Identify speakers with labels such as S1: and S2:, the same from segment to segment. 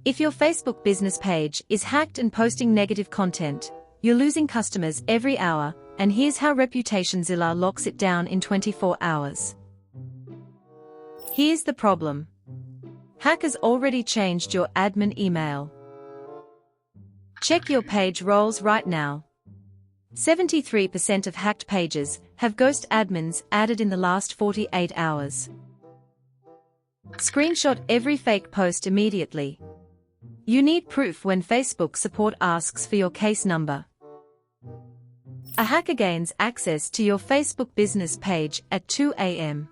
S1: If your Facebook business page is hacked and posting negative content, you're losing customers every hour, and here's how ReputationZilla locks it down in 24 hours. Here's the problem. Hackers already changed your admin email. Check your page roles right now. 73% of hacked pages have ghost admins added in the last 48 hours. Screenshot every fake post immediately. You need proof when Facebook support asks for your case number. A hacker gains access to your Facebook business page at 2 a.m.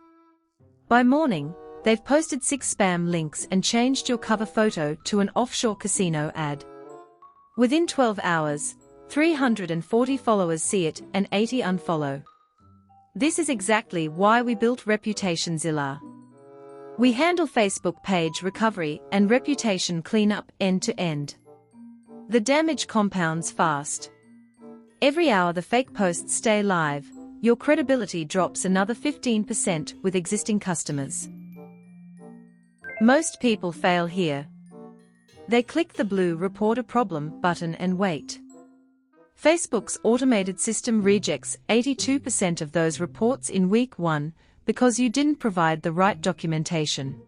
S1: By morning, they've posted 6 spam links and changed your cover photo to an offshore casino ad. Within 12 hours, 340 followers see it and 80 unfollow. This is exactly why we built ReputationZilla. We handle Facebook page recovery and reputation cleanup end-to-end. The damage compounds fast. Every hour the fake posts stay live, your credibility drops another 15% with existing customers. Most people fail here. They click the blue Report a Problem button and wait. Facebook's automated system rejects 82% of those reports in week 1 because you didn't provide the right documentation.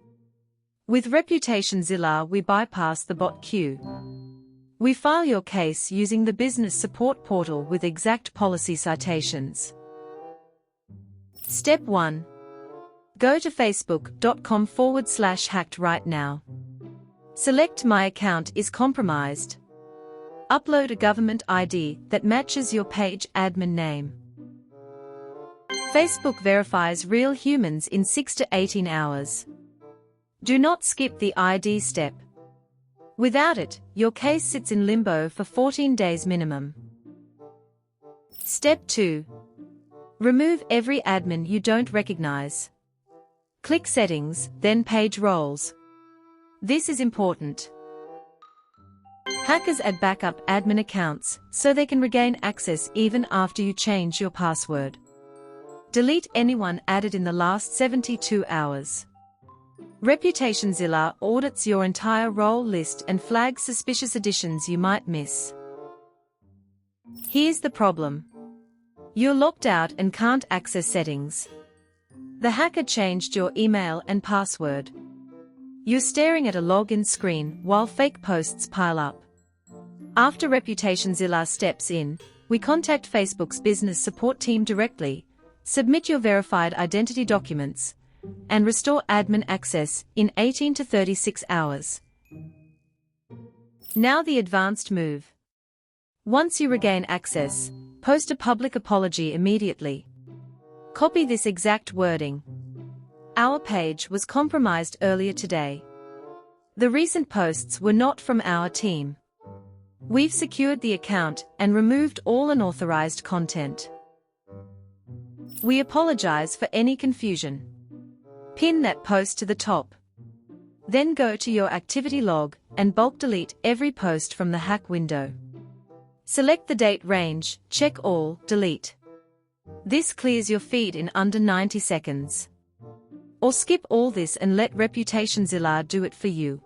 S1: With ReputationZilla we bypass the bot queue. We file your case using the business support portal with exact policy citations. Step 1. Go to facebook.com/hacked right now. Select My account is compromised. Upload a government ID that matches your page admin name. Facebook verifies real humans in 6 to 18 hours. Do not skip the ID step. Without it, your case sits in limbo for 14 days minimum. Step 2. Remove every admin you don't recognize. Click Settings, then Page Roles. This is important. Hackers add backup admin accounts so they can regain access even after you change your password. Delete anyone added in the last 72 hours. ReputationZilla audits your entire role list and flags suspicious additions you might miss. Here's the problem. You're locked out and can't access settings. The hacker changed your email and password. You're staring at a login screen while fake posts pile up. After ReputationZilla steps in, we contact Facebook's business support team directly, submit your verified identity documents, and restore admin access in 18 to 36 hours. Now the advanced move. Once you regain access, post a public apology immediately. Copy this exact wording. Our page was compromised earlier today. The recent posts were not from our team. We've secured the account and removed all unauthorized content. We apologize for any confusion. Pin that post to the top. Then go to your activity log and bulk delete every post from the hack window. Select the date range, check all, delete. This clears your feed in under 90 seconds. Or skip all this and let ReputationZilla do it for you.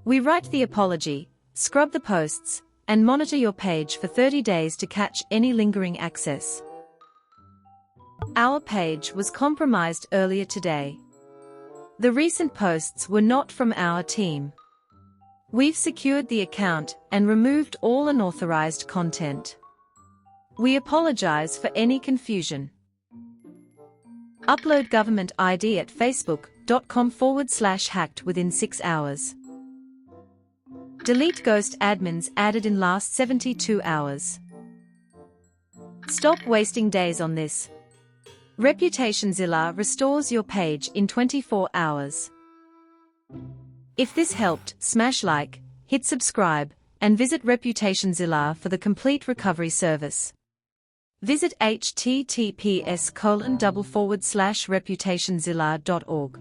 S1: We write the apology, scrub the posts, and monitor your page for 30 days to catch any lingering access. Our page was compromised earlier today. The recent posts were not from our team. We've secured the account and removed all unauthorized content. We apologize for any confusion. Upload government ID at facebook.com/hacked within 6 hours. Delete ghost admins added in last 72 hours. Stop wasting days on this. ReputationZilla restores your page in 24 hours. If this helped, smash like, hit subscribe, and visit ReputationZilla for the complete recovery service. Visit https://reputationzilla.org.